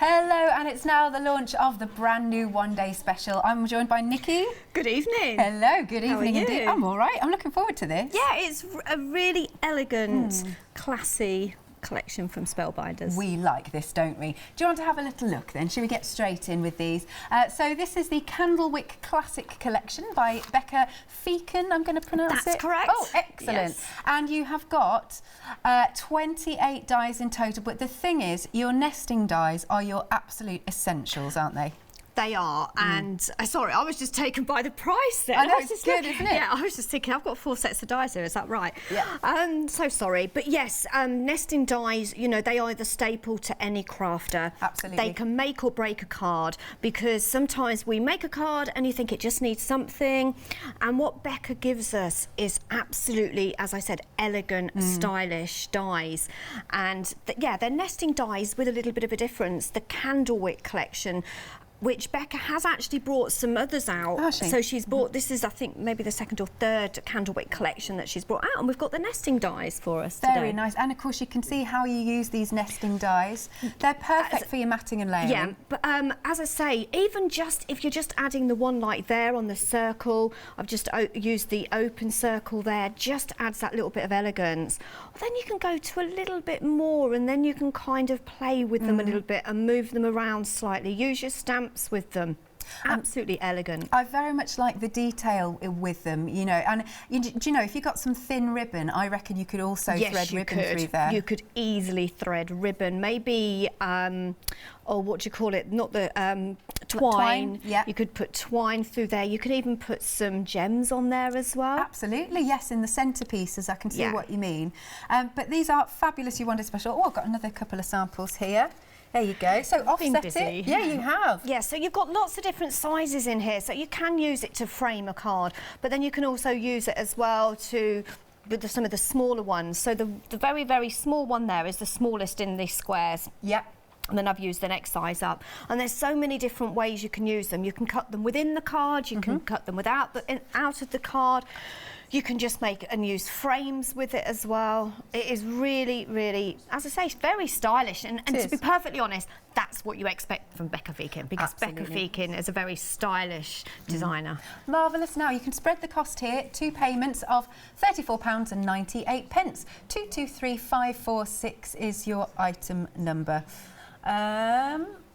Hello, and it's now the launch of the brand new one-day special. I'm joined by Nikki. Good evening. Hello, good evening How are you? indeed. I'm all right. I'm looking forward to this. Yeah, it's a really elegant, classy collection from Spellbinders. We like this, don't we? Do you want to have a little look then? Shall we get straight in with these? So this is the Candlewick Classic Collection by Becca Feeken, I'm going to pronounce it. That's correct. Oh, excellent. Yes. And you have got 28 dies in total, but the thing is, your nesting dies are your absolute essentials, aren't they? They are, and sorry, I was just taken by the price there. I know, was it's just good, isn't it? Yeah, I was just thinking, I've got 4 sets of dies here, is that right? Yeah. So sorry, but yes, nesting dies, you know, they are the staple to any crafter. Absolutely. They can make or break a card, because sometimes we make a card and you think it just needs something, and what Becca gives us is absolutely, as I said, elegant, stylish dies. And yeah, they're nesting dies with a little bit of a difference. The Candlewick collection, which Becca has actually brought some others out. Has she? So she's brought, this is I think maybe the 2nd or 3rd Candlewick collection that she's brought out, and we've got the nesting dies for us today. Very nice, and of course you can see how you use these nesting dies. They're perfect for your matting and layering. Yeah, but as I say, even just if you're just adding the one like there on the circle, I've just used the open circle there, just adds that little bit of elegance. Then you can go to a little bit more, and then you can kind of play with them a little bit and move them around slightly. Use your stamps with them. Absolutely elegant. I very much like the detail with them, you know, and do you know, if you got some thin ribbon, I reckon you could also thread ribbon through there. You could easily thread ribbon, maybe, or what do you call it, not the twine. Yeah. You could put twine through there. You could even put some gems on there as well. Absolutely, yes, in the centerpieces, I can see what you mean. But these are fabulous, you wanted special. Oh, I've got another couple of samples here. There you go. So offset it. Yeah, you have. Yeah, so you've got lots of different sizes in here. So you can use it to frame a card, but then you can also use it as well to with some of the smaller ones. So the very, very small one there is the smallest in the squares. Yeah. And then I've used the next size up. And there's so many different ways you can use them. You can cut them within the card, you can cut them out of the card. You can just make and use frames with it as well. It is really, really, as I say, very stylish. And to be perfectly honest, that's what you expect from Becca Feeken, because Becca Feeken is a very stylish designer. Marvellous. Now, you can spread the cost here. 2 payments of £34.98. 223546 is your item number.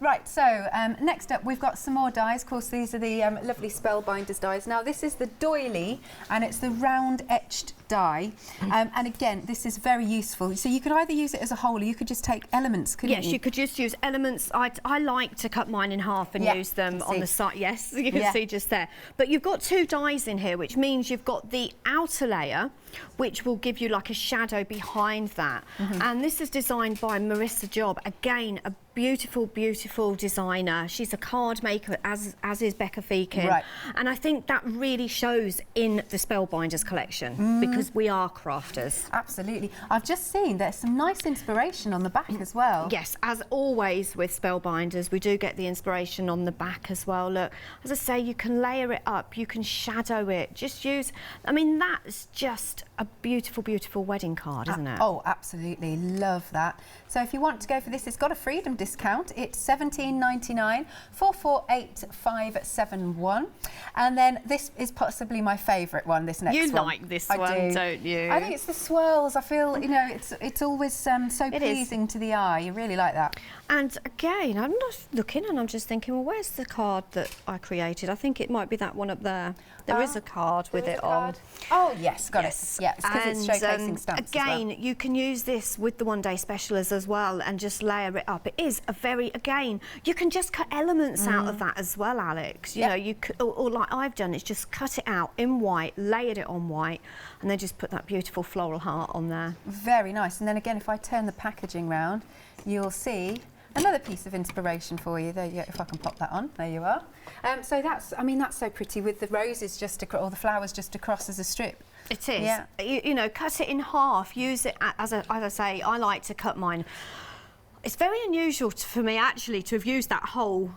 Right, so next up we've got some more dies. Of course, these are the lovely Spellbinders dies. Now this is the doily, and it's the round etched die. And again, this is very useful. So you could either use it as a whole, or you could just take elements, couldn't you? Yes, you could just use elements. I like to cut mine in half and use them on the side. Yes, you can see just there. But you've got 2 dies in here, which means you've got the outer layer, which will give you like a shadow behind that. And this is designed by Marissa Job. Again, a beautiful, beautiful designer. She's a card maker, as is Becca Feeken. Right. And I think that really shows in the Spellbinders collection, because we are crafters. Absolutely. I've just seen there's some nice inspiration on the back as well. Yes, as always with Spellbinders, we do get the inspiration on the back as well. Look, as I say, you can layer it up, you can shadow it. Just use, I mean, that's just a beautiful, beautiful wedding card, isn't it? Oh, absolutely. Love that. So if you want to go for this, it's got a freedom discount. It's $17.99, 448571. And then this is possibly my favourite one, this next one. You like this one, don't you? I think it's the swirls. I feel, you know, it's always so pleasing to the eye. You really like that. And again, I'm not looking and I'm just thinking, well, where's the card that I created? I think it might be that one up there. There is a card with it on. Oh, yes, got it. Yeah, it's because it's showcasing stamps again, you can use this with the one-day specials as well and just layer it up. It is a very, again, you can just cut elements out of that as well, Alex. You know, you could, or like I've done, is just cut it out in white, layered it on white, and then just put that beautiful floral heart on there. Very nice. And then again, if I turn the packaging round, you'll see another piece of inspiration for you. There you go, if I can pop that on. There you are. So that's, I mean, that's so pretty with the roses just across, or the flowers just across as a strip. It is. Yeah. You know, cut it in half, use it as I say, I like to cut mine. It's very unusual for me actually to have used that whole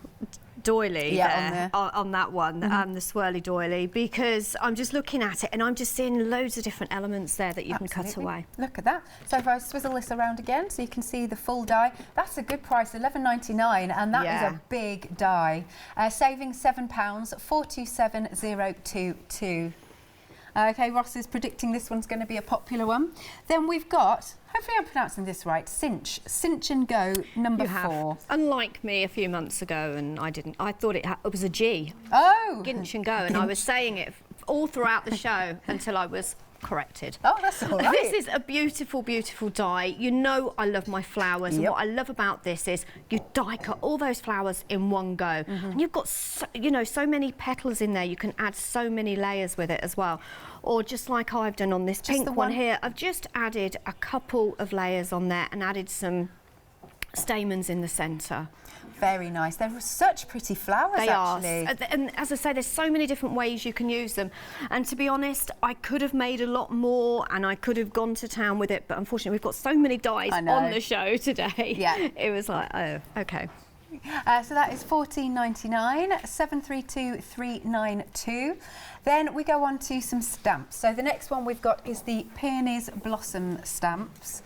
doily Yeah, on that one, the swirly doily, because I'm just looking at it and I'm just seeing loads of different elements there that you can cut away. Look at that. So if I swizzle this around again so you can see the full die, that's a good price, £11.99, and that is a big die. Saving £7, 427,022. Okay, Ross is predicting this one's going to be a popular one. Then we've got, hopefully I'm pronouncing this right, Cinch and Go number 4. Unlike me a few months ago, and I thought it was a G. Oh! Ginch and Go, and I was saying it all throughout the show until I was corrected. Oh, that's all right. This is a beautiful, beautiful die. You know I love my flowers, and what I love about this is you die cut all those flowers in one go. And you've got, so many petals in there. You can add so many layers with it as well. Or just like I've done on this pink one here, I've just added a couple of layers on there and added some stamens in the centre. Very nice. They're such pretty flowers, actually. And as I say, there's so many different ways you can use them. And to be honest, I could have made a lot more and I could have gone to town with it, but unfortunately we've got so many dies on the show today. Yeah. It was like, oh, okay. So that is £14.99, 732392. Then we go on to some stamps. So the next one we've got is the Peonies Blossom stamps.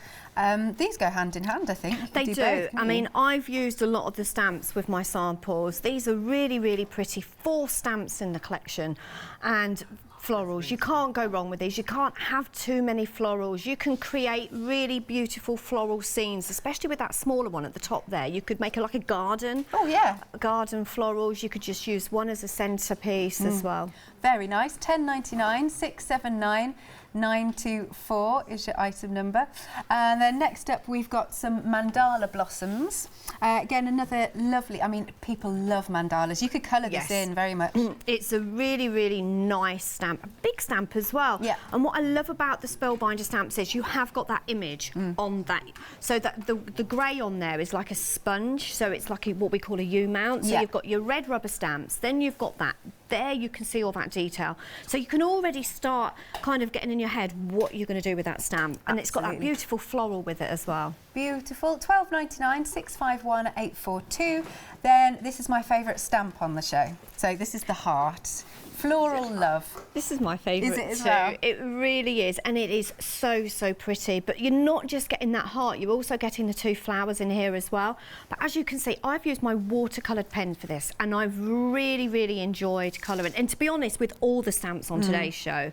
These go hand in hand, I think. They do. I mean, I've used a lot of the stamps with my samples. These are really, really pretty. 4 stamps in the collection, and florals. You can't go wrong with these. You can't have too many florals. You can create really beautiful floral scenes, especially with that smaller one at the top there. You could make it like a garden. Oh, yeah. Garden florals. You could just use one as a centrepiece as well. Very nice. £10.99, 679. 924 is your item number. And then next up we've got some mandala blossoms. Again, another lovely, I mean, people love mandalas. You could colour this in very much. It's a really, really nice stamp, a big stamp as well. Yeah. And what I love about the Spellbinder stamps is you have got that image on that. So that the grey on there is like a sponge, so it's like what we call a U-mount. So you've got your red rubber stamps, then you've got that. There you can see all that detail. So you can already start kind of getting in your head what you're going to do with that stamp. And it's got that beautiful floral with it as well. Beautiful. £12.99, 651 Then this is my favourite stamp on the show. So this is the heart. Floral love. This is my favourite as too. well? It really is, and it is so, so pretty. But you're not just getting that heart, you're also getting the 2 flowers in here as well. But as you can see, I've used my watercoloured pen for this, and I've really, really enjoyed colouring. And to be honest, with all the stamps on today's show,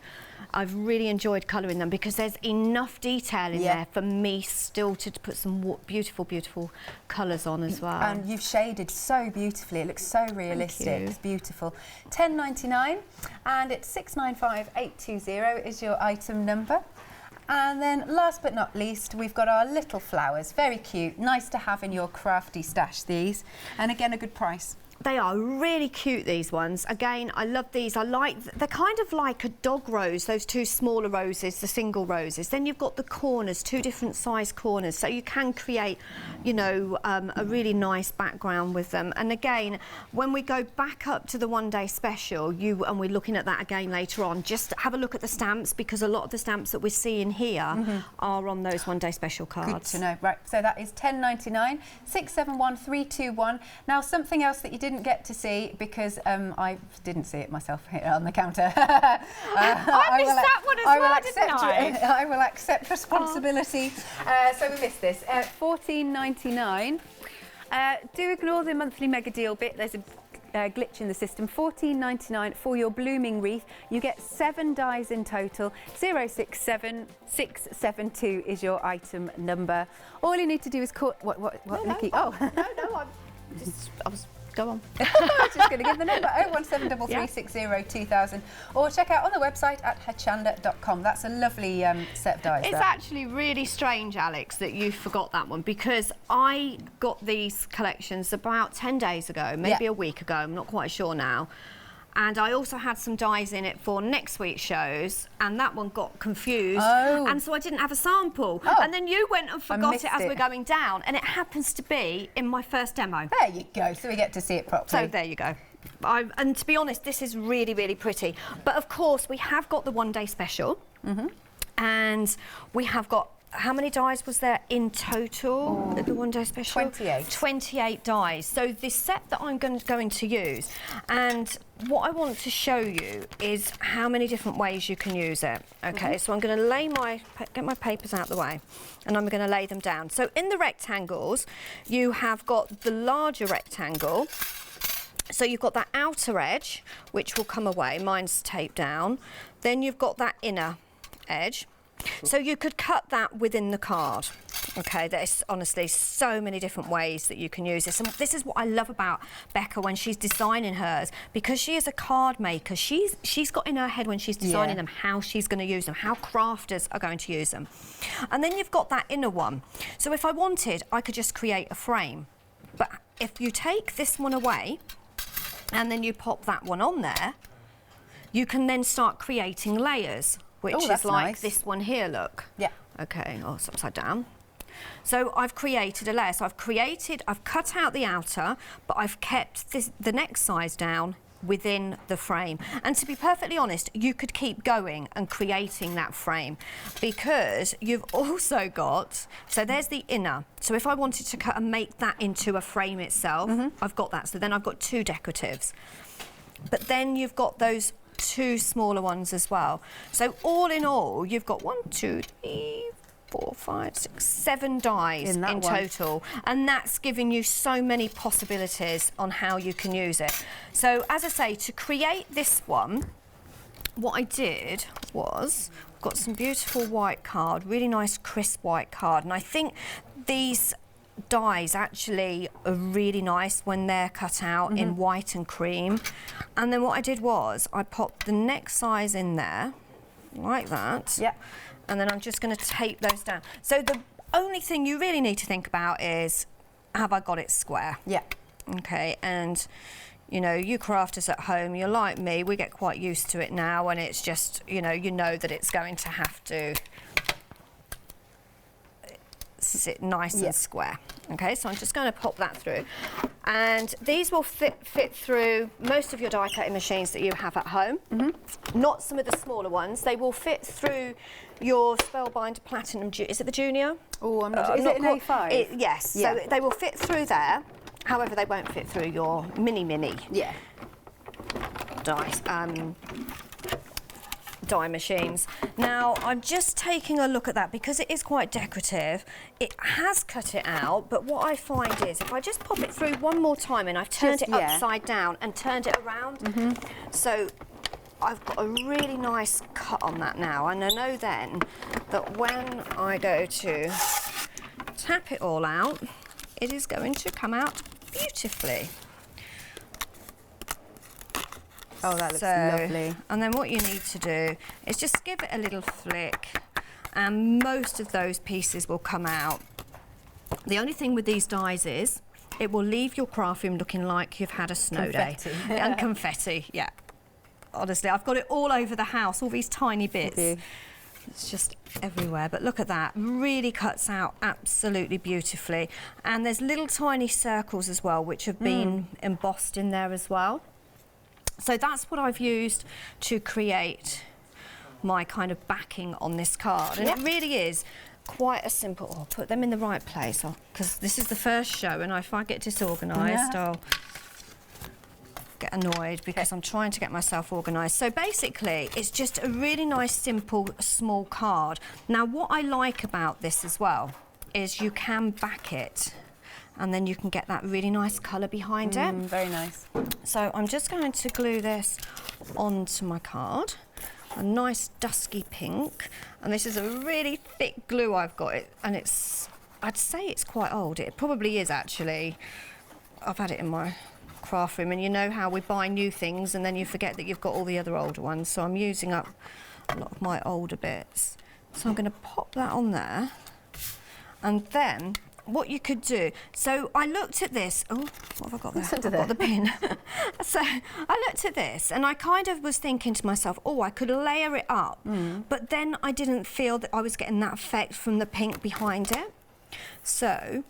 I've really enjoyed colouring them because there's enough detail in there for me still to put some beautiful, beautiful colours on as well. And you've shaded so beautifully. It looks so realistic. It's beautiful. £10.99, and it's 695820 is your item number. And then last but not least, we've got our little flowers. Very cute. Nice to have in your crafty stash, these. And again, a good price. They are really cute, these ones. Again, I love these. They're kind of like a dog rose, those 2 smaller roses, the single roses. Then you've got the corners, 2 different size corners. So you can create, a really nice background with them. And again, when we go back up to the one-day special, and we're looking at that again later on, just have a look at the stamps, because a lot of the stamps that we're seeing here are on those one-day special cards. Good to know. Right, so that is £10.99, 671321. Now, something else that you didn't get to see, because I didn't see it myself here on the counter. I missed that one as well, didn't I? I will accept responsibility. So we missed this. £14.99. Do ignore the monthly mega deal bit. There's a glitch in the system. £14.99 for your blooming wreath. You get 7 dies in total. 067672 is your item number. All you need to do is call... What, Nikki? No, I was... Go on. I was just going to give the number, 01733602000, or check out on the website at hochanda.com. That's a lovely set of dies. It's actually really strange, Alex, that you forgot that one, because I got these collections about 10 days ago, maybe a week ago, I'm not quite sure now. And I also had some dies in it for next week's shows, and that one got confused. And so I didn't have a sample. And then you went and forgot it as we're going down, and it happens to be in my first demo. There you go, so we get to see it properly. So there you go. And to be honest, this is really, really pretty. But of course, we have got the one-day special, and we have got how many dies was there in total at the one day special? 28. 28 dies. So this set that I'm going to use, and what I want to show you is how many different ways you can use it. Okay, so I'm going to get my papers out the way, and I'm going to lay them down. So in the rectangles, you have got the larger rectangle. So you've got that outer edge, which will come away. Mine's taped down. Then you've got that inner edge. So you could cut that within the card. Okay, there's honestly so many different ways that you can use this. And this is what I love about Becca when she's designing hers, because she is a card maker. She's got in her head when she's designing them how she's going to use them, how crafters are going to use them. And then you've got that inner one. So if I wanted, I could just create a frame. But if you take this one away and then you pop that one on there, you can then start creating layers, which is like nice. this one here, look. Yeah. Okay, oh, it's upside down. So I've created a layer. So I've cut out the outer, but I've kept the next size down within the frame. And to be perfectly honest, you could keep going and creating that frame, because you've also got, so there's the inner. So if I wanted to cut and make that into a frame itself, I've got that. So then I've got 2 decoratives. But then you've got those 2 smaller ones as well. So all in all, you've got 1, 2, 3, 4, 5, 6, 7 dies in total, and that's giving you so many possibilities on how you can use it. So as I say, to create this one, what I did was got some beautiful white card, really nice crisp white card, and I think these dies actually are really nice when they're cut out in white and cream. And then what I did was I popped the next size in there like that. Yeah. And then I'm just going to tape those down. So the only thing you really need to think about is, have I got it square? Yeah. Okay, and you know, you crafters at home, you're like me, we get quite used to it now, and it's just, you know that it's going to have to sit nice and square. Okay, so I'm just going to pop that through, and these will fit through most of your die cutting machines that you have at home. Not some of the smaller ones. They will fit through your Spellbinder Platinum. Is it the Junior? Oh, I'm not. Is it an A5? Yes. Yeah. So they will fit through there. However, they won't fit through your mini. Yeah. Die machines. Now I'm just taking a look at that because it is quite decorative. It has cut it out, but what I find is if I just pop it through one more time, and I've turned it upside down and turned it around, so I've got a really nice cut on that now, and I know then that when I go to tap it all out, it is going to come out beautifully. Oh, that looks lovely. And then what you need to do is just give it a little flick, and most of those pieces will come out. The only thing with these dies is it will leave your craft room looking like you've had a snow day. And confetti, yeah. Honestly, I've got it all over the house, all these tiny bits. It's just everywhere, but look at that. Really cuts out absolutely beautifully. And there's little tiny circles as well, which have been embossed in there as well. So that's what I've used to create my kind of backing on this card. And it really is quite a simple... I'll put them in the right place, because this is the first show, and if I get disorganised, I'll get annoyed because I'm trying to get myself organised. So basically, it's just a really nice, simple, small card. Now, what I like about this as well is you can back it, and then you can get that really nice colour behind it. Very nice. So I'm just going to glue this onto my card, a nice dusky pink, and this is a really thick glue I've got, and I'd say it's quite old. It probably is actually. I've had it in my craft room, and you know how we buy new things and then you forget that you've got all the other older ones, so I'm using up a lot of my older bits. So I'm going to pop that on there, and then what you could do, so I looked at this, oh, what have I got there? I've got the pin. So I looked at this and I kind of was thinking to myself, oh, I could layer it up, but then I didn't feel that I was getting that effect from the pink behind it. So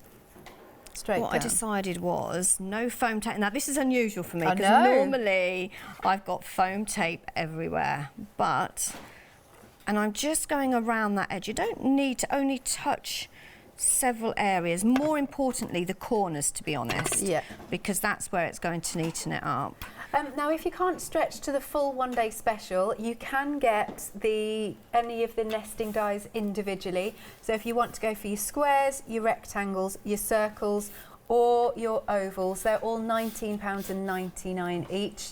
I decided was no foam tape. Now this is unusual for me because normally I've got foam tape everywhere, but and I'm just going around that edge. You don't need to only touch several areas, more importantly the corners, to be honest, because that's where it's going to neaten it up. Now, if you can't stretch to the full one-day special, you can get any of the nesting dies individually. So if you want to go for your squares, your rectangles, your circles, or your ovals, they're all £19.99 each.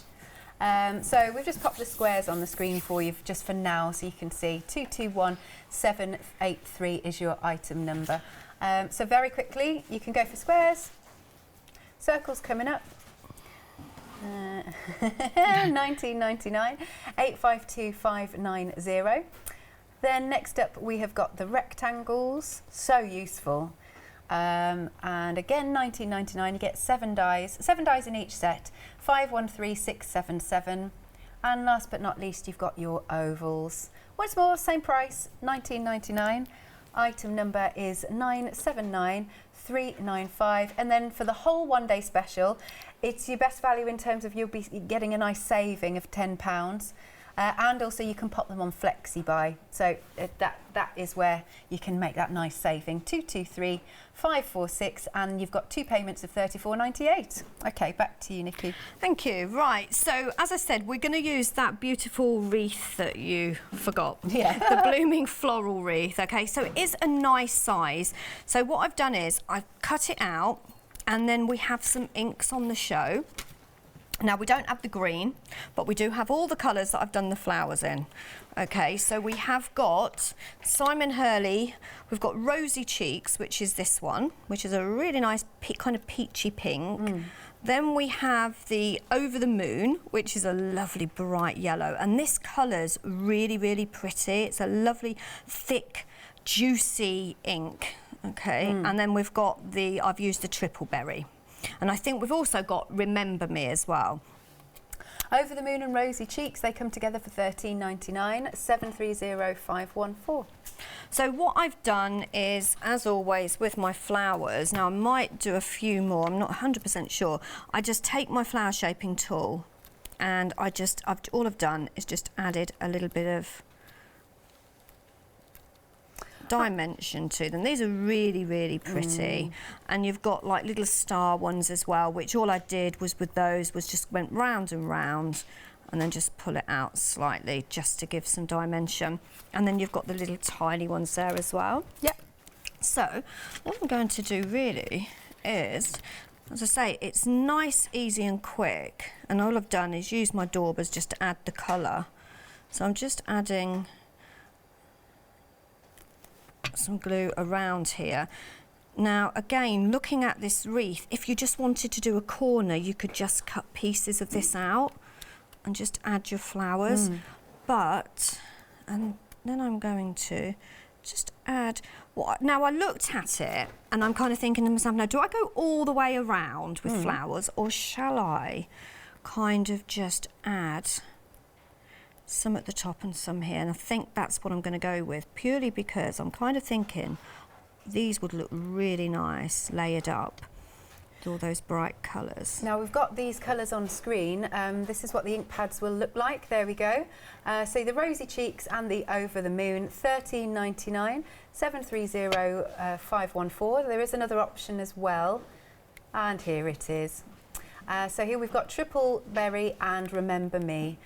So we've just popped the squares on the screen for you just for now, so you can see 221783 is your item number. So very quickly, you can go for squares, circles coming up, 19.99, 852590. Then next up we have got the rectangles, so useful. And again, 19.99. You get 7 dies in each set, 513677. And last but not least, you've got your ovals. Once more, same price, 19.99. Item number is 979395. And then for the whole one-day special, it's your best value in terms of you'll be getting a nice saving of £10. And also you can pop them on flexi buy, so that is where you can make that nice saving. 223546, and you've got 2 payments of £34.98. Okay, back to you, Nikki. Thank you. Right, so as I said, we're going to use that beautiful wreath that you forgot. Yeah. The blooming floral wreath. Okay, so it is a nice size. So what I've done is I've cut it out, and then we have some inks on the show. Now, we don't have the green, but we do have all the colours that I've done the flowers in. Okay, so we have got Simon Hurley, we've got Rosy Cheeks, which is this one, which is a really nice kind of peachy pink. Then we have the Over the Moon, which is a lovely bright yellow. And this colour's really, really pretty. It's a lovely, thick, juicy ink. Okay, and then we've got I've used the Triple Berry. And I think we've also got Remember Me as well. Over the Moon and Rosy Cheeks, they come together for £13.99, 730514. So what I've done is, as always with my flowers, now I might do a few more, I'm not 100% sure. I just take my flower shaping tool and all I've done is just added a little bit of dimension to them. These are really, really pretty. And you've got like little star ones as well, which all I did was with those was just went round and round and then just pull it out slightly just to give some dimension. And then you've got the little tiny ones there as well. Yep. So what I'm going to do really is, as I say, it's nice, easy and quick. And all I've done is use my daubers just to add the colour. So I'm just adding some glue around here. Now again, looking at this wreath, if you just wanted to do a corner, you could just cut pieces of this out and just add your flowers. And then I'm going to just add now I looked at it and I'm kind of thinking to myself, now do I go all the way around with flowers, or shall I kind of just add some at the top and some here? And I think that's what I'm going to go with, purely because I'm kind of thinking these would look really nice layered up with all those bright colours. Now we've got these colours on screen. This is what the ink pads will look like. There we go. So the Rosy Cheeks and the Over the Moon, £13.99, 730514. There is another option as well, and here it is. So here we've got Triple Berry and Remember Me.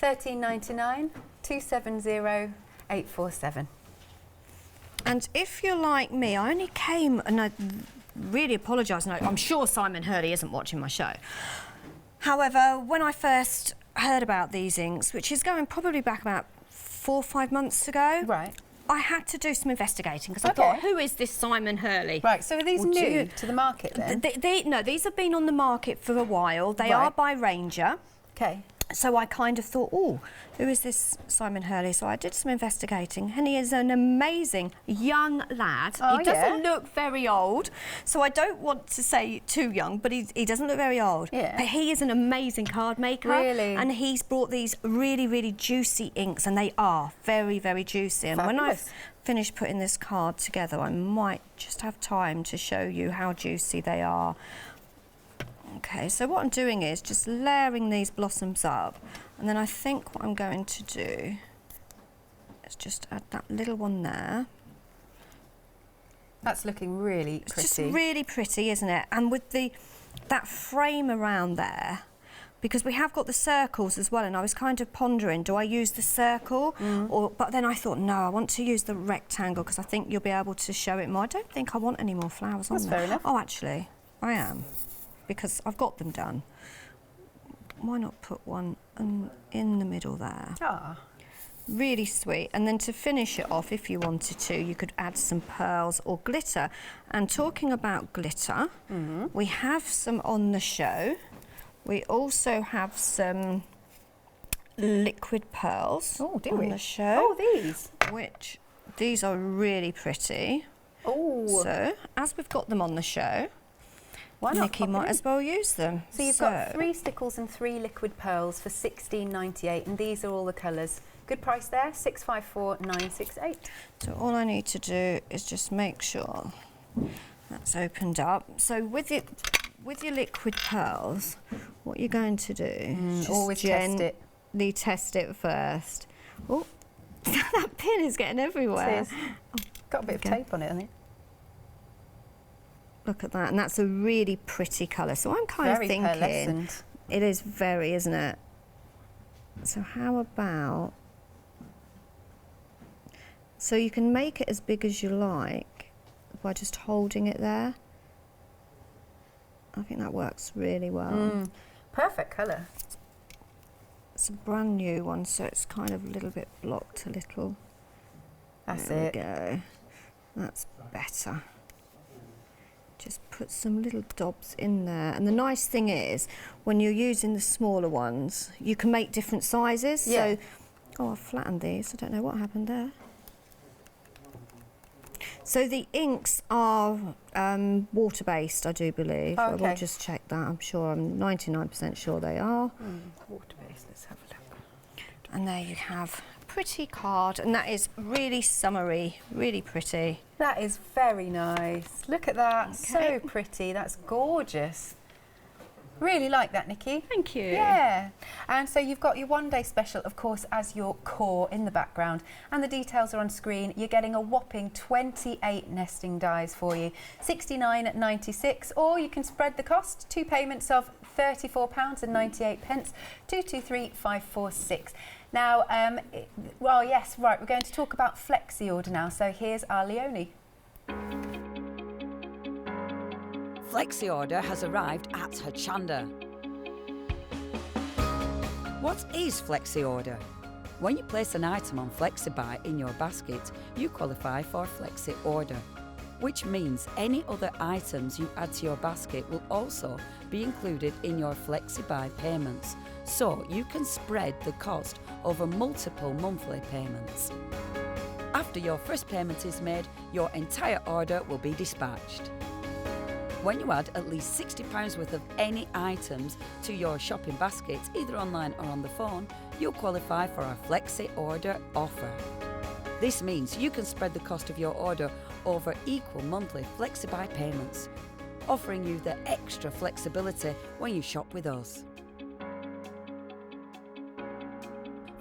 £13.99, 270847. And if you're like me, I only came, and I really apologise, no, I'm sure Simon Hurley isn't watching my show. However, when I first heard about these inks, which is going probably back about 4 or 5 months ago, right, I had to do some investigating because I thought, who is this Simon Hurley? Right, so are these new to the market then? No, these have been on the market for a while. They are by Ranger. Okay. So I kind of thought, oh, who is this Simon Hurley? So I did some investigating, and he is an amazing young lad. Oh, he doesn't look very old, so I don't want to say too young, but he doesn't look very old. Yeah. But he is an amazing card maker. Really? And he's brought these really, really juicy inks, and they are very, very juicy. And when I've finished putting this card together, I might just have time to show you how juicy they are. Okay, so what I'm doing is just layering these blossoms up, and then I think what I'm going to do Let's just add that little one there. That's looking really pretty. It's just really pretty, isn't it? And with that frame around there, because we have got the circles as well, and I was kind of pondering, do I use the circle? But then I thought, no, I want to use the rectangle because I think you'll be able to show it more. I don't think I want any more flowers on there. That's fair enough. Oh, actually, I am, because I've got them done. Why not put one in the middle there? Ah. Really sweet. And then to finish it off, if you wanted to, you could add some pearls or glitter. And talking about glitter, we have some on the show. We also have some liquid pearls on the show. Oh, These are really pretty. Oh. So, as we've got them on the show, why not? Nikki might as well use them. So you've got 3 stickles and 3 liquid pearls for $16.98, and these are all the colours. Good price there, $654.968. So all I need to do is just make sure that's opened up. So with your liquid pearls, what you're going to do, just always test it. Gently test it first. Oh, that pin is getting everywhere. It is. Got a bit of tape on it, I think. Look at that, and that's a really pretty colour. So I'm kind of thinking, pearlescent. It is very, isn't it? So how about, so you can make it as big as you like by just holding it there. I think that works really well. Perfect colour. It's a brand new one, so it's kind of a little bit blocked a little. That's there it. we go. That's better. Just put some little dobs in there. And the nice thing is, when you're using the smaller ones, you can make different sizes. Yeah. So, oh, I've flattened these. I don't know what happened there. So the inks are water-based, I do believe. Oh, okay. I will just check that. I'm 99% sure they are. Water-based, let's have a look. And there you have a pretty card, and that is really summery, really pretty. That is very nice. Look at that, Okay. so pretty. That's gorgeous. Really like that, Nikki. Thank you. Yeah. And so you've got your one-day special, of course, as your core in the background. And the details are on screen. You're getting a whopping 28 nesting dies for you, $69.96. Or you can spread the cost, 2 payments of £34.98, 223546. Now, well, yes, right, we're going to talk about Flexi Order now. So here's our Leonie. Flexi Order has arrived at Hochanda. What is Flexi Order? When you place an item on FlexiBuy in your basket, you qualify for Flexi Order, which means any other items you add to your basket will also be included in your FlexiBuy payments, so you can spread the cost over multiple monthly payments. After your first payment is made, your entire order will be dispatched. When you add at least £60 worth of any items to your shopping basket, either online or on the phone, you'll qualify for our Flexi Order offer. This means you can spread the cost of your order over equal monthly FlexiBuy payments, offering you the extra flexibility when you shop with us.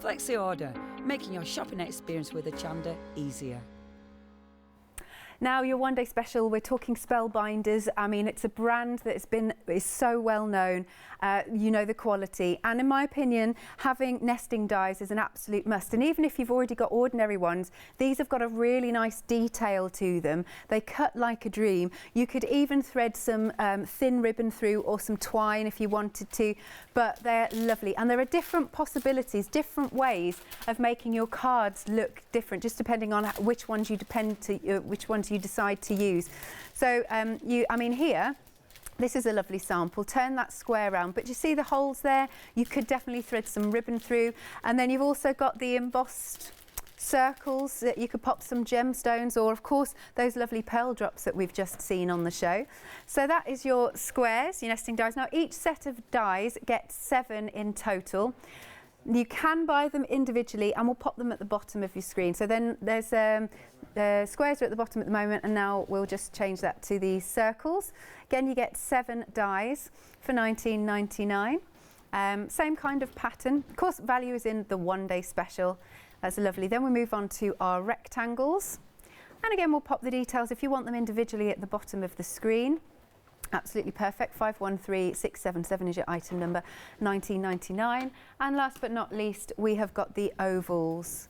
Flexi Order, making your shopping experience with Hochanda easier. Now, your one-day special, we're talking Spellbinders. I mean, it's a brand that is so well known. You know the quality. And in my opinion, having nesting dies is an absolute must. And even if you've already got ordinary ones, these have got a really nice detail to them. They cut like a dream. You could even thread some thin ribbon through or some twine if you wanted to, but they're lovely. And there are different possibilities, different ways of making your cards look different, just depending on which ones you decide to use. So I mean here, this is a lovely sample. Turn that square round, but you see the holes there? You could definitely thread some ribbon through. And then you've also got the embossed circles that you could pop some gemstones, or of course those lovely pearl drops that we've just seen on the show. So that is your squares, your nesting dies. Now each set of dies gets 7 in total. You can buy them individually, and we'll pop them at the bottom of your screen. So then there's the squares are at the bottom at the moment, and now we'll just change that to the circles. Again, you get 7 dies for $19.99. Same kind of pattern. Of course, value is in the one-day special. That's lovely. Then we move on to our rectangles. And again, we'll pop the details if you want them individually at the bottom of the screen. Absolutely perfect. 513677 is your item number, 19.99. And last but not least, we have got the ovals.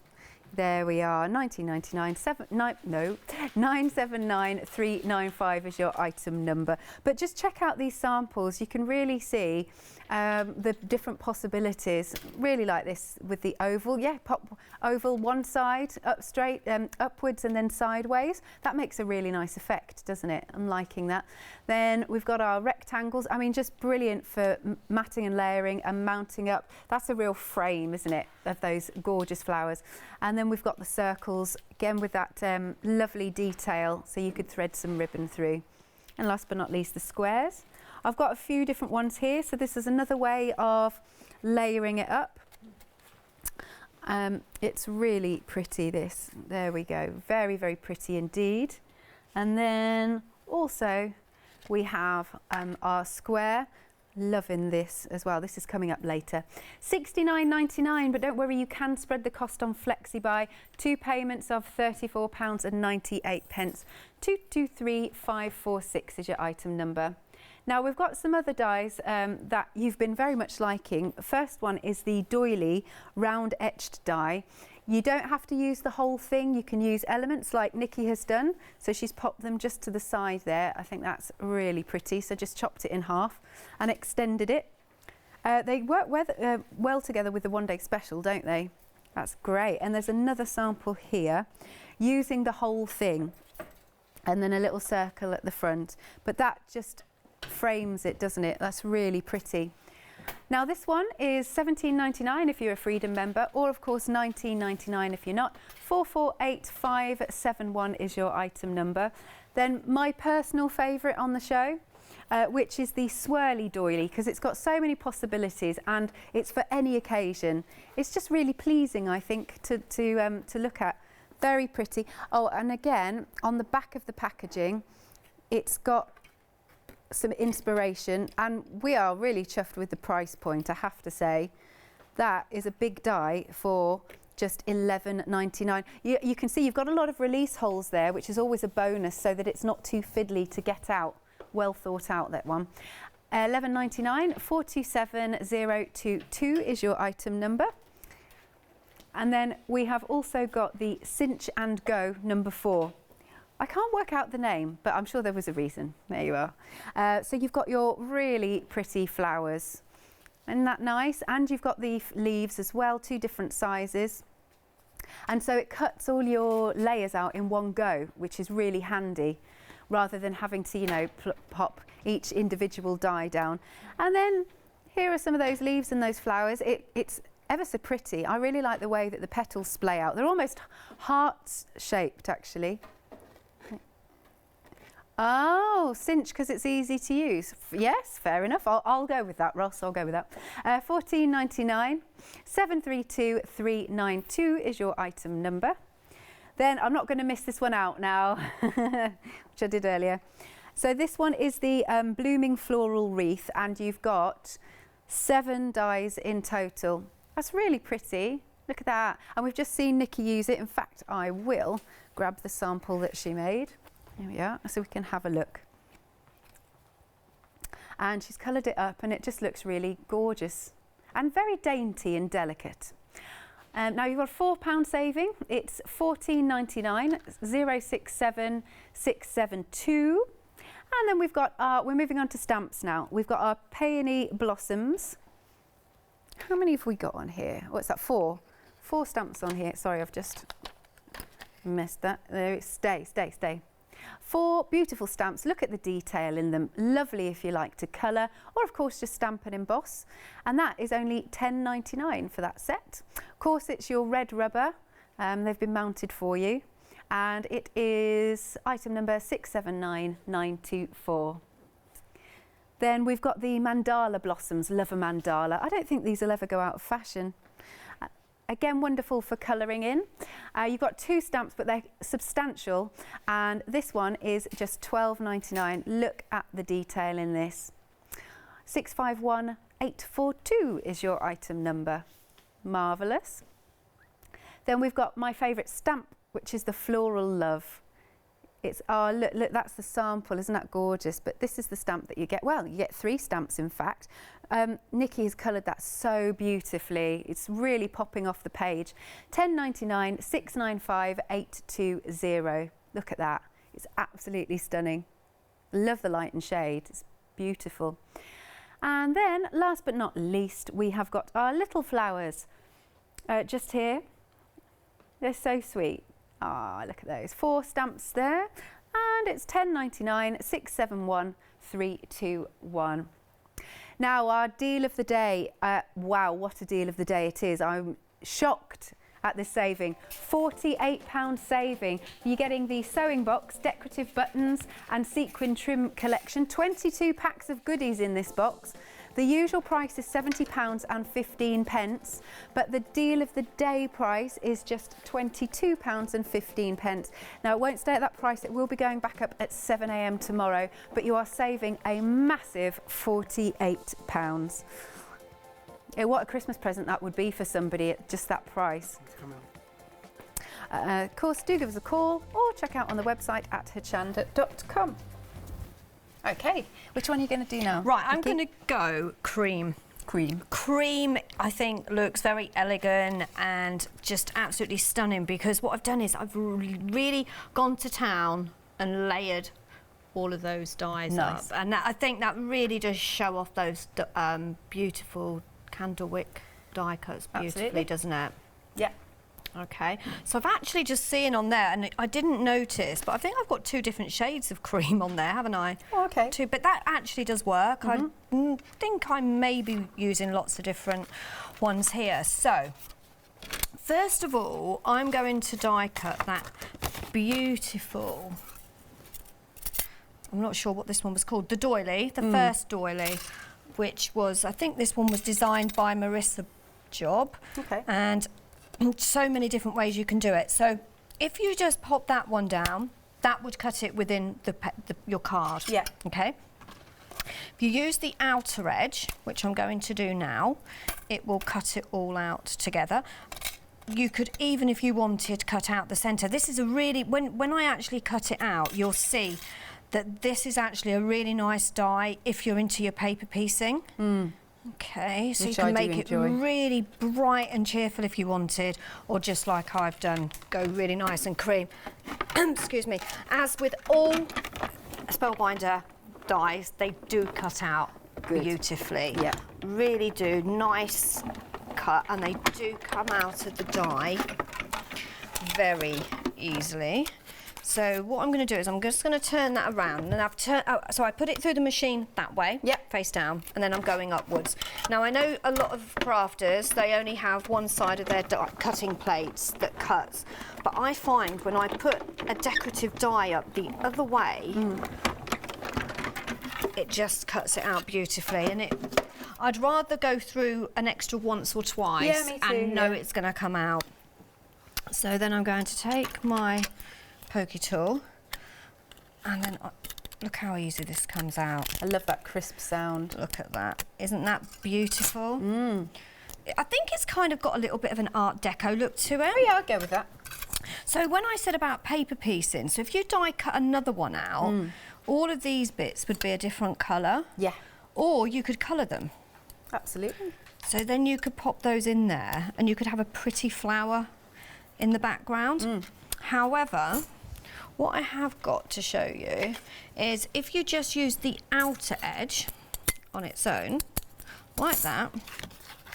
There we are, 19.99. 979395 is your item number. But just check out these samples. You can really see the different possibilities. Really like this with the oval. Yeah, pop oval one side up straight, upwards and then sideways. That makes a really nice effect, doesn't it? I'm liking that. Then we've got our rectangles. I mean, just brilliant for matting and layering and mounting up. That's a real frame, isn't it, of those gorgeous flowers. And then we've got the circles, again with that lovely detail, so you could thread some ribbon through. And last but not least, the squares. I've got a few different ones here, so this is another way of layering it up. It's really pretty, this. There we go. Very, very pretty indeed. And then also we have our square. Loving this as well. This is coming up later. £69.99, but don't worry, you can spread the cost on FlexiBuy. 2 payments of £34.98. 223546 is your item number. Now we've got some other dies that you've been very much liking. First one is the doily round etched die. You don't have to use the whole thing. You can use elements like Nikki has done. So she's popped them just to the side there. I think that's really pretty. So just chopped it in half and extended it. They work well together with the one day special, don't they? That's great. And there's another sample here using the whole thing and then a little circle at the front. But that just frames it, doesn't it? That's really pretty. Now this one is £17.99 if you're a Freedom member, or of course £19.99 if you're not. 448571 is your item number. Then my personal favourite on the show, which is the swirly doily, because it's got so many possibilities and it's for any occasion. It's just really pleasing, I think, to look at. Very pretty. Oh, and again, on the back of the packaging, it's got some inspiration, and we are really chuffed with the price point, I have to say. That is a big die for just £11.99. You can see you've got a lot of release holes there, which is always a bonus, so that it's not too fiddly to get out. Well thought out, that one. £11.99. 427022 is your item number. And then we have also got the Cinch and Go number 4. I can't work out the name, but I'm sure there was a reason. There you are. So you've got your really pretty flowers. Isn't that nice? And you've got the leaves as well, 2 different sizes. And so it cuts all your layers out in one go, which is really handy, rather than having to, you know, pop each individual die down. And then here are some of those leaves and those flowers. It's ever so pretty. I really like the way that the petals splay out. They're almost heart-shaped, actually. Oh, cinch because it's easy to use. Yes, fair enough. I'll go with that, Ross. I'll go with that. £14.99. 732392 is your item number. Then I'm not going to miss this one out now, which I did earlier. So this one is the blooming floral wreath, and you've got 7 dies in total. That's really pretty. Look at that. And we've just seen Nikki use it. In fact, I will grab the sample that she made. Here we are, so we can have a look. And she's coloured it up, and it just looks really gorgeous and very dainty and delicate. Now you've got a £4 saving. It's £14.99, 067672. And then we've got we're moving on to stamps now. We've got our Peony Blossoms. How many have we got on here? What's that, 4? 4 stamps on here. Sorry, I've just missed that. There, stay. 4 beautiful stamps. Look at the detail in them. Lovely if you like to colour, or of course just stamp and emboss. And that is only £10.99 for that set. Of course, it's your red rubber. They've been mounted for you. And it is item number 679924. Then we've got the mandala blossoms. Love a mandala. I don't think these will ever go out of fashion. Again, wonderful for colouring in. You've got 2 stamps, but they're substantial. And this one is just £12.99. Look at the detail in this. 651842 is your item number. Marvellous. Then we've got my favourite stamp, which is the Floral Love. It's, oh, look, that's the sample. Isn't that gorgeous? But this is the stamp that you get. Well, you get 3 stamps, in fact. Nikki has coloured that so beautifully. It's really popping off the page. £10.99, 695 820. Look at that. It's absolutely stunning. Love the light and shade. It's beautiful. And then, last but not least, we have got our little flowers. Just here. They're so sweet. Ah, look at those. 4 stamps there. And it's £10.99, 671 321. Now, our deal of the day. Wow, what a deal of the day it is. I'm shocked at this saving. £48 saving. You're getting the sewing box, decorative buttons and sequin trim collection. 22 packs of goodies in this box. The usual price is £70 and 15 pence, but the deal of the day price is just £22 and 15 pence. Now, it won't stay at that price. It will be going back up at 7 a.m. tomorrow, but you are saving a massive £48. What a Christmas present that would be for somebody at just that price. Of course, do give us a call or check out on the website at hochanda.com. Okay, which one are you going to do now? Right, I'm going to go cream. Cream. Cream, I think, looks very elegant and just absolutely stunning, because what I've done is I've really gone to town and layered all of those dyes up. And I think that really does show off those beautiful Candlewick die cuts beautifully, doesn't it? Yeah. Okay, so I've actually just seen on there, and I didn't notice, but I think I've got 2 different shades of cream on there, haven't I? Oh, okay. 2, but that actually does work. I think I may be using lots of different ones here. So, first of all, I'm going to die cut that beautiful, I'm not sure what this one was called, the doily, the first doily, which was, I think this one was designed by Marissa Job. Okay. And so many different ways you can do it. So if you just pop that one down, that would cut it within your card. Yeah. Okay. If you use the outer edge, which I'm going to do now, it will cut it all out together. You could, even if you wanted, cut out the centre. This is a really, when I actually cut it out, you'll see that this is actually a really nice die if you're into your paper piecing. Okay, so you can make it really bright and cheerful if you wanted, or just like I've done, go really nice and cream. Excuse me. As with all Spellbinder dies, they do cut out beautifully. Yeah. Really do. Nice cut, and they do come out of the die very easily. So what I'm going to do is I'm just going to turn that around, and I've turned. So I put it through the machine that way, face down, and then I'm going upwards. Now I know a lot of crafters, they only have one side of their cutting plates that cuts, but I find when I put a decorative die up the other way, it just cuts it out beautifully, and I'd rather go through an extra once or twice and know it's going to come out. So then I'm going to take my pokey tool, and then look how easy this comes out. I love that crisp sound. Look at that. Isn't that beautiful? I think it's kind of got a little bit of an Art Deco look to it. Oh yeah, I'll go with that. So when I said about paper piecing, so if you die cut another one out, all of these bits would be a different colour. Yeah. Or you could colour them. Absolutely. So then you could pop those in there, and you could have a pretty flower in the background. However, what I have got to show you is if you just use the outer edge on its own, like that,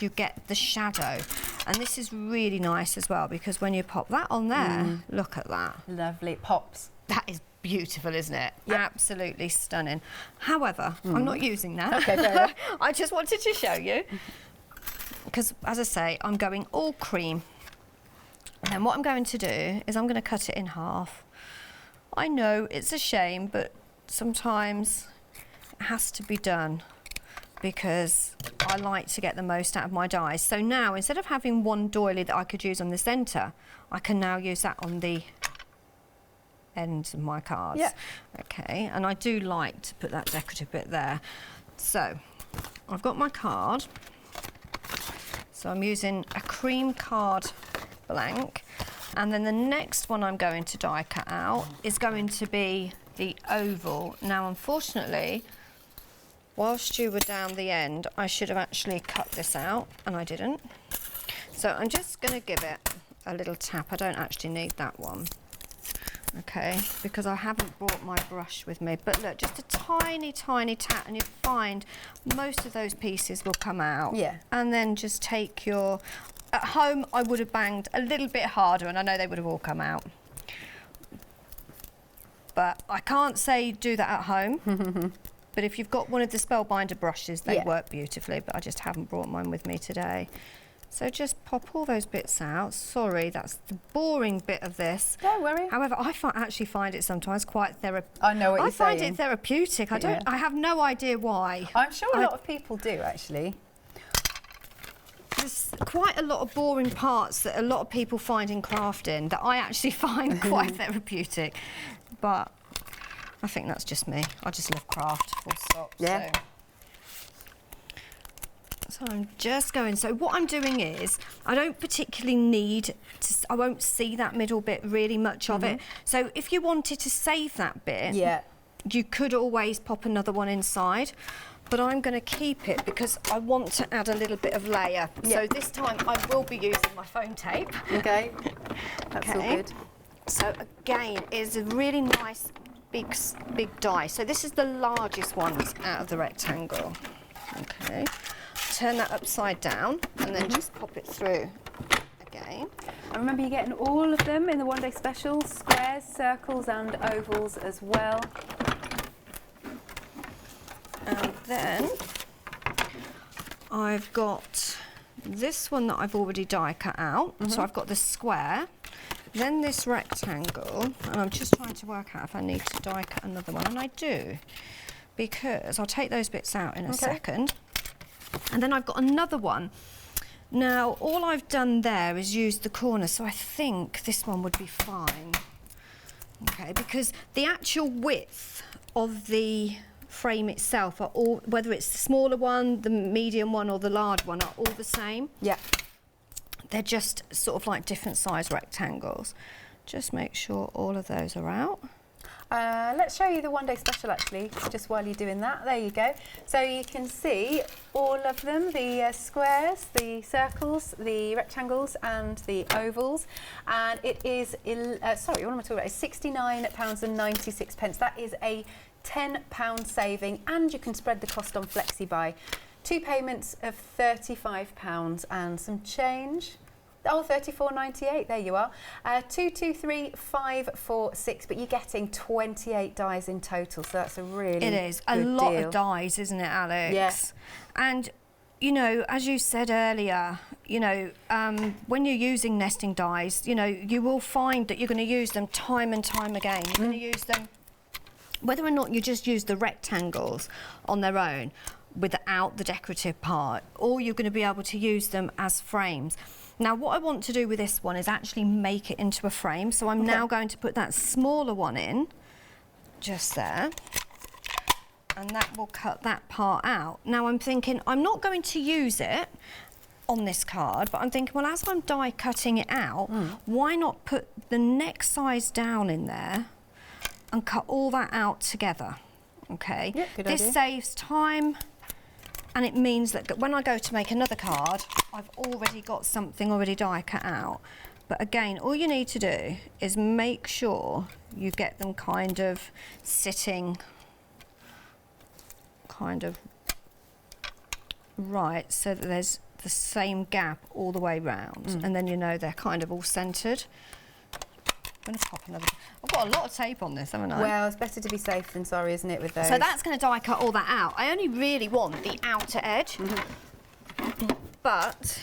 you get the shadow. And this is really nice as well, because when you pop that on there, look at that. Lovely, it pops. That is beautiful, isn't it? Yep. Absolutely stunning. However, I'm not using that. Okay, fair enough. I just wanted to show you, because as I say, I'm going all cream. And what I'm going to do is I'm going to cut it in half. I know it's a shame, but sometimes it has to be done, because I like to get the most out of my dies. So now, instead of having one doily that I could use on the centre, I can now use that on the ends of my cards. Yeah. Okay, and I do like to put that decorative bit there. So I've got my card. So I'm using a cream card blank. And then the next one I'm going to die cut out is going to be the oval. Now, unfortunately, whilst you were down the end, I should have actually cut this out, and I didn't. So I'm just going to give it a little tap. I don't actually need that one, okay, because I haven't brought my brush with me. But look, just a tiny, tiny tap, and you find most of those pieces will come out. Yeah. And then just take your... At home, I would have banged a little bit harder, and I know they would have all come out. But I can't say do that at home. But if you've got one of the Spellbinder brushes, they work beautifully, but I just haven't brought mine with me today. So just pop all those bits out. Sorry, that's the boring bit of this. Don't worry. However, I actually find it sometimes quite therapeutic. I know what you're saying. I find it therapeutic. I have no idea why. I'm sure a lot of people do, actually. There's quite a lot of boring parts that a lot of people find in crafting that I actually find quite therapeutic. But I think that's just me. I just love craft, full stop. Yeah. So I'm just going, so what I'm doing is, I don't particularly need to, I won't see that middle bit really much of it. So if you wanted to save that bit, you could always pop another one inside. But I'm going to keep it because I want to add a little bit of layer. So this time I will be using my foam tape. Okay, that's all good. So again, it's a really nice big die. So this is the largest ones out of the rectangle. Okay, turn that upside down and then just pop it through again. I remember you getting all of them in the one day specials, squares, circles and ovals as well. And then I've got this one that I've already die cut out. So I've got the square, then this rectangle, and I'm just trying to work out if I need to die cut another one, and I do, because I'll take those bits out in a second. And then I've got another one. Now, all I've done there is use the corner, so I think this one would be fine. Okay, because the actual width of the frame itself are all, whether it's the smaller one, the medium one or the large one, are all the same. Yeah. They're just sort of like different size rectangles. Just make sure all of those are out. Let's show you the one day special actually, just while you're doing that. There you go. So you can see all of them, the squares, the circles, the rectangles and the ovals. And it is, sorry, what am I talking about? It's £69.96. That is a £10 saving, and you can spread the cost on FlexiBuy. 2 payments of £35 and some change. Oh, £34.98, there you are. 223546, but you're getting 28 dies in total, so that's a really It is good a lot deal. of dies, isn't it, Alex? Yes. And you know, as you said earlier, you know, when you're using nesting dies, you know, you will find that you're going to use them time and time again. You're going to use them, whether or not you just use the rectangles on their own without the decorative part, or you're going to be able to use them as frames. Now, what I want to do with this one is actually make it into a frame. So I'm now going to put that smaller one in, just there, and that will cut that part out. Now I'm thinking, I'm not going to use it on this card, but I'm thinking, well, as I'm die cutting it out, why not put the next size down in there and cut all that out together, okay? Yeah, good this idea. saves time, and it means that when I go to make another card, I've already got something already die cut out. But again, all you need to do is make sure you get them kind of sitting kind of right, so that there's the same gap all the way round, and then you know they're kind of all centred. I'm going to pop another. I've got a lot of tape on this, haven't I? Well, it's better to be safe than sorry, isn't it, with those? So that's going to die cut all that out. I only really want the outer edge, but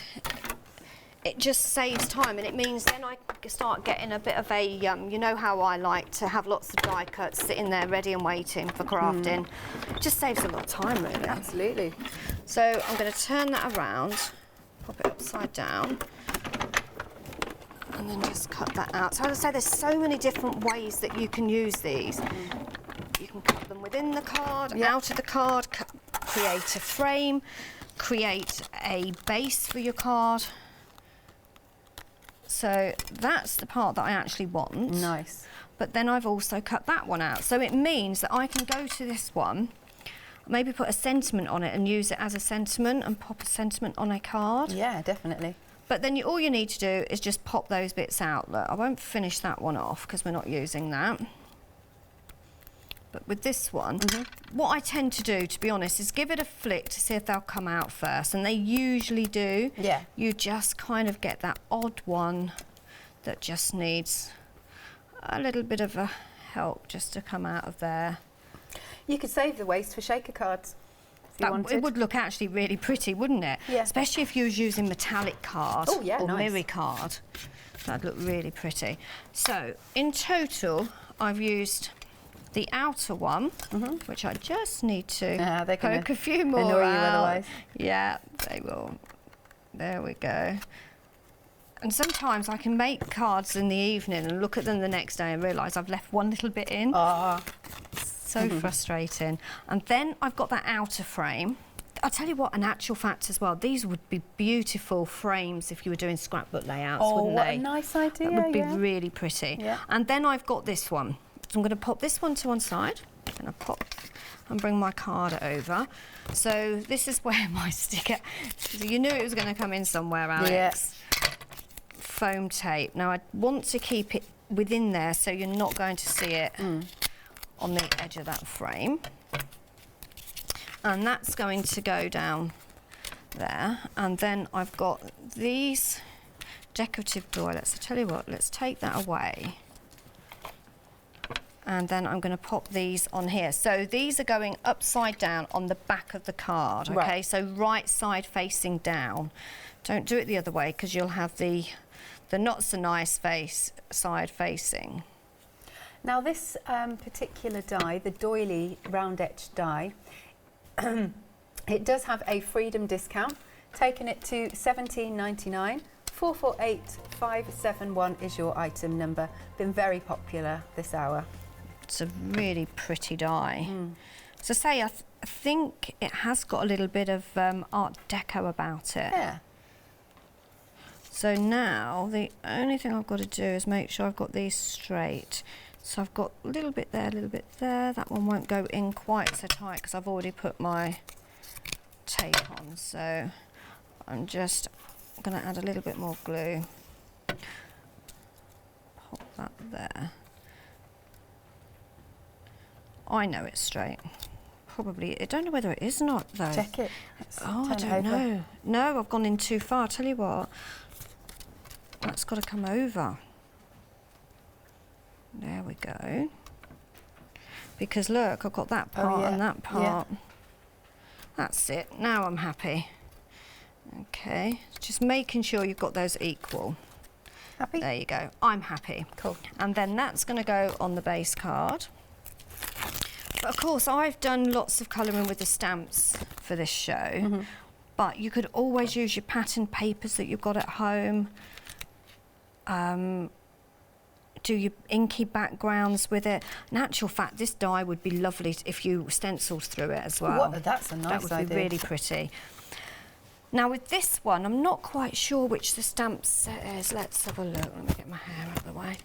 it just saves time, and it means then I start getting a bit of a, you know how I like to have lots of die cuts sitting there ready and waiting for crafting. It just saves a lot of time, really. Absolutely. So I'm going to turn that around, pop it upside down, and then just cut that out. So as I say, there's so many different ways that you can use these. You can cut them within the card, out of the card, create a frame, create a base for your card. So that's the part that I actually want. Nice. But then I've also cut that one out. So it means that I can go to this one, maybe put a sentiment on it and use it as a sentiment and pop a sentiment on a card. Yeah, definitely. But then all you need to do is just pop those bits out. Look, I won't finish that one off because we're not using that. But with this one, what I tend to do, to be honest, is give it a flick to see if they'll come out first. And they usually do. Yeah. You just kind of get that odd one that just needs a little bit of a help just to come out of there. You could save the waste for shaker cards if you wanted. It would look actually really pretty, wouldn't it? Yeah. Especially if you was using metallic card Oh, yeah, or nice. mirror card. That'd look really pretty. So in total, I've used the outer one, which I just need to they're gonna poke a few more annoy you out. otherwise. Yeah, they will. There we go. And sometimes I can make cards in the evening and look at them the next day and realise I've left one little bit in. So frustrating. And then I've got that outer frame. I'll tell you what, in actual fact as well, these would be beautiful frames if you were doing scrapbook layouts, wouldn't what they? a nice idea. That would be really pretty. Yeah. And then I've got this one. So I'm going to pop this one to one side. I'm going to pop and bring my card over. So this is where my sticker... So you knew it was going to come in somewhere, Alex. Yes. Foam tape. Now I want to keep it within there so you're not going to see it on the edge of that frame. And that's going to go down there. And then I've got these decorative doilies. I tell you what, let's take that away. And then I'm going to pop these on here. So these are going upside down on the back of the card, okay? Right. So right side facing down. Don't do it the other way because you'll have the not so nice side facing. Now this particular die, the doily round edge die, it does have a freedom discount, taking it to £17.99. 448571 is your item number. Been very popular this hour. It's a really pretty die. So say I think it has got a little bit of Art Deco about it. Yeah. So now the only thing I've got to do is make sure I've got these straight. So I've got a little bit there, a little bit there. That one won't go in quite so tight because I've already put my tape on. So I'm just going to add a little bit more glue. Pop that there. I know it's straight. Probably, I don't know whether it is or not though. Check it. Oh, I don't know. No, I've gone in too far. I'll tell you what, that's got to come over. There we go. Because look, I've got that part and that part. Yeah. That's it. Now I'm happy. Okay, just making sure you've got those equal. Happy? There you go. I'm happy. Cool. And then that's going to go on the base card. But of course, I've done lots of colouring with the stamps for this show. But you could always use your pattern papers that you've got at home. Do your inky backgrounds with it. In actual fact, this die would be lovely if you stenciled through it as well. That's a nice idea. That would be really pretty. Now with this one, I'm not quite sure which the stamp set is. Let's have a look. Let me get my hair out of the way.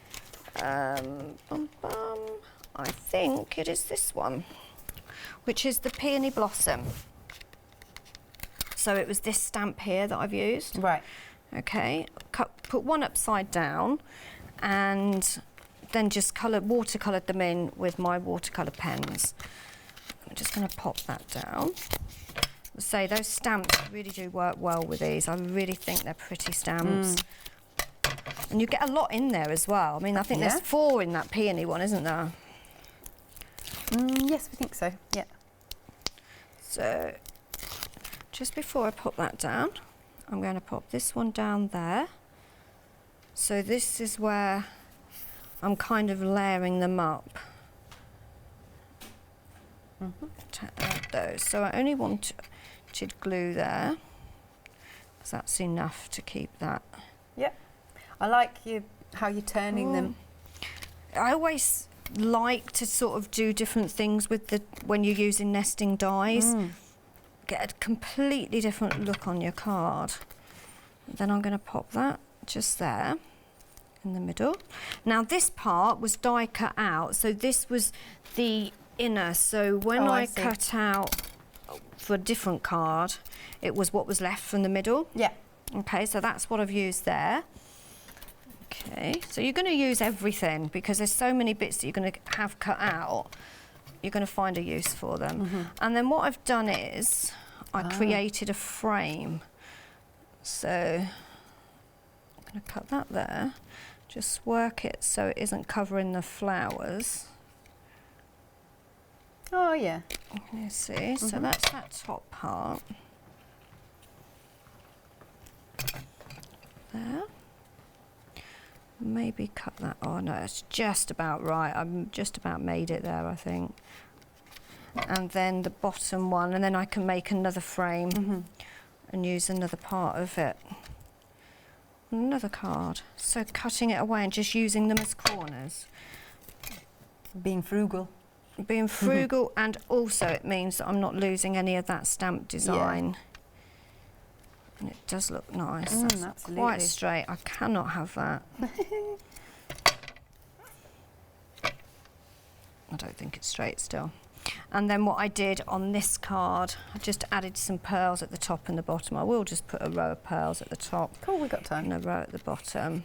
I think it is this one, which is the Peony Blossom. So it was this stamp here that I've used. Right. Okay, put one upside down and then just watercoloured them in with my watercolour pens. I'm just going to pop that down. Say those stamps really do work well with these. I really think they're pretty stamps. And you get a lot in there as well. I mean, I think there's 4 in that peony one, isn't there? Yes, we think so, yeah. So, just before I pop that down, I'm going to pop this one down there. So this is where I'm kind of layering them up. To add those. So I only wanted glue there, because that's enough to keep that. Yep. I like how you're turning them. I always like to sort of do different things with when you're using nesting dies. Get a completely different look on your card. Then I'm going to pop that just there. in the middle. Now this part was die cut out, so this was the inner. So when I cut out for a different card, it was what was left from the middle. Yeah. Okay, so that's what I've used there. Okay, so you're going to use everything because there's so many bits that you're going to have cut out. You're going to find a use for them. And then what I've done is I created a frame. So I'm going to cut that there. Just work it so it isn't covering the flowers. Oh, yeah. You see, so that's that top part. There. Maybe cut that. Oh no, it's just about right. I'm just about made it there, I think. And then the bottom one, and then I can make another frame and use another part of it. Another card. So cutting it away and just using them as corners. Being frugal. Being frugal, and also it means that I'm not losing any of that stamp design. And it does look nice. That's absolutely. Quite straight. I cannot have that. I don't think it's straight still. And then what I did on this card, I just added some pearls at the top and the bottom. I will just put a row of pearls at the top. Cool, we've got time. And a row at the bottom,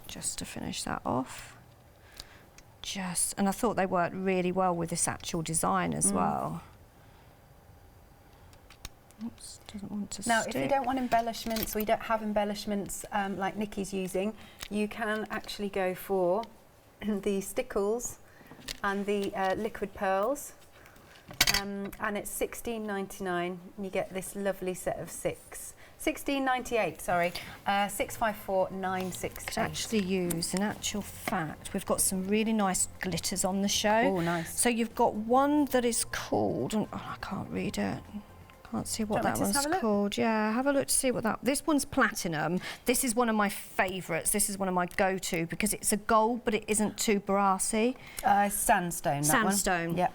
just to finish that off. And I thought they worked really well with this actual design as well. Oops, doesn't want to Now, stick. if you don't want embellishments, or you don't have embellishments like Nikki's using, you can actually go for the stickles and the liquid pearls, and it's $16.99. You get this lovely set of 6. $16.98, sorry. 654,968. Could actually use, in actual fact, we've got some really nice glitters on the show. Oh, nice. So you've got one that is called, oh, I can't read it. Can't see what that one's called. Yeah, have a look to see what that. This one's platinum. This is one of my favourites. This is one of my go-to because it's a gold, but it isn't too brassy. Sandstone. Sandstone. Yeah.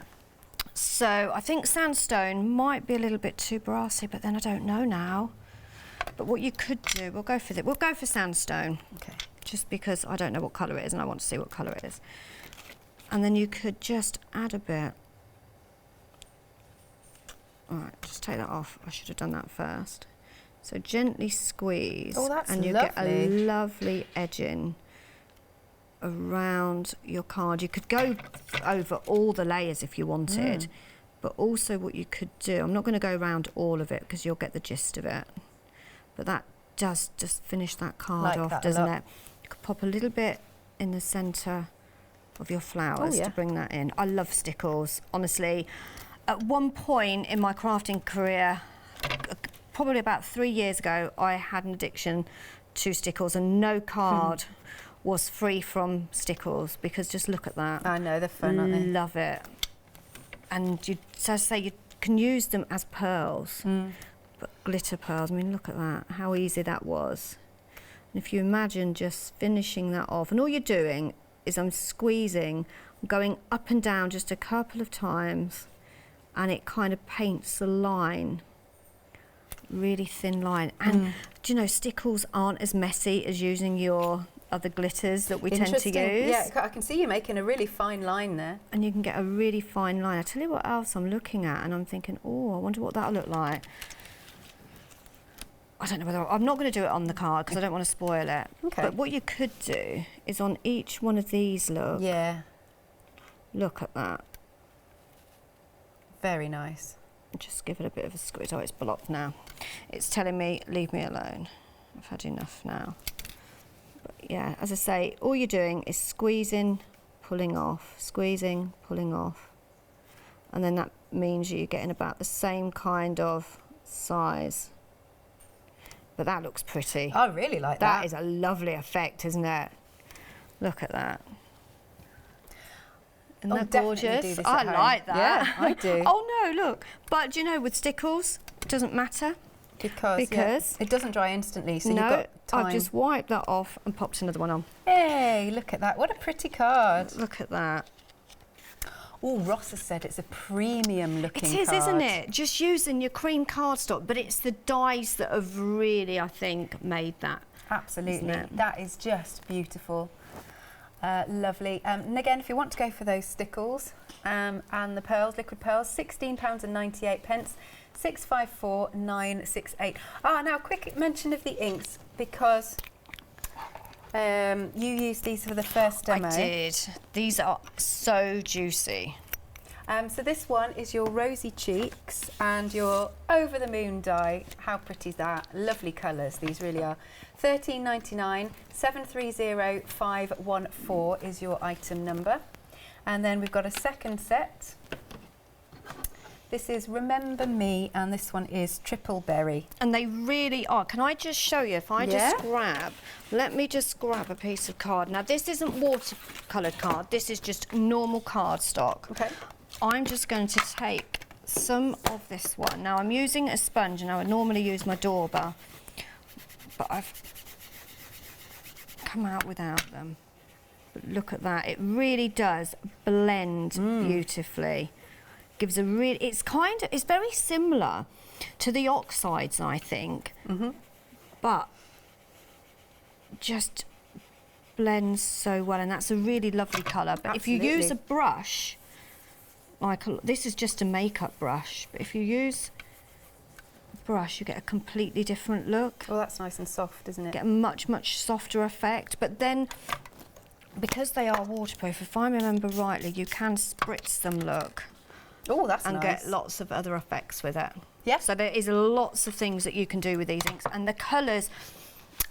So I think sandstone might be a little bit too brassy, but then I don't know now. But what you could do, we'll go for sandstone. Okay. Just because I don't know what colour it is and I want to see what colour it is. And then you could just add a bit. All right, just take that off. I should have done that first. So gently squeeze. Oh, that's and you get a lovely edging around your card. You could go over all the layers if you wanted, but also what you could do, I'm not going to go around all of it because you'll get the gist of it. But that does just finish that card off, doesn't it? You could pop a little bit in the centre of your flowers to bring that in. I love stickles, honestly. At one point in my crafting career, probably about 3 years ago, I had an addiction to stickles, and no card was free from stickles because just look at that. I know, they're fun, aren't they? Love it. And so I say you can use them as pearls. But glitter pearls, I mean, look at that, how easy that was. And if you imagine just finishing that off, and all you're doing is I'm squeezing, I'm going up and down just a couple of times, and it kind of paints a line, really thin line. And do you know, stickles aren't as messy as using your other glitters that we tend to use. Yeah, I can see you making a really fine line there. And you can get a really fine line. I tell you what else I'm looking at, and I'm thinking, oh, I wonder what that'll look like. I don't know whether, I'm not going to do it on the card because I don't want to spoil it. Okay. But what you could do is on each one of these, look. Yeah. Look at that. Very nice. Just give it a bit of a squeeze. Oh, it's blocked now. It's telling me, leave me alone. I've had enough now. But yeah, as I say, all you're doing is squeezing, pulling off, squeezing, pulling off. And then that means you're getting about the same kind of size. But that looks pretty. I really like that. That is a lovely effect, isn't it? Look at that. Isn't that gorgeous? I like that. Yeah, I do. Oh no, look. But do you know, with stickles, it doesn't matter. Because it doesn't dry instantly, so you've no, got time. I've just wiped that off and popped another one on. Hey, look at that. What a pretty card. Look at that. Oh, Ross has said it's a premium looking card. It is, isn't it? Just using your cream cardstock, but it's the dies that have really, I think, made that Absolutely. That is just beautiful. Lovely. And again, if you want to go for those stickles and the pearls, liquid pearls, £16.98, 654968. Now quick mention of the inks, because you used these for the first demo. I did. These are so juicy. So this one is your Rosy Cheeks and your Over the Moon dye. How pretty is that? Lovely colours, these really are. £13.99, 730514 is your item number. And then we've got a second set. This is Remember Me, and this one is Triple Berry. And they really are. Can I just show you? If I just let me just grab a piece of card. Now, this isn't watercoloured card. This is just normal cardstock. Okay. I'm just going to take some of this one. Now, I'm using a sponge, and I would normally use my dauber, but I've come out without them. But look at that. It really does blend beautifully. Gives a really, it's very similar to the oxides, I think, but just blends so well, and that's a really lovely colour. But if you use a brush, this is just a makeup brush, but if you use a brush, you get a completely different look. Oh, that's nice and soft, isn't it? Get a much, much softer effect. But then, because they are waterproof, if I remember rightly, you can spritz them, look. Oh, that's and nice. get lots of other effects with it. Yeah. So there is lots of things that you can do with these inks, and the colours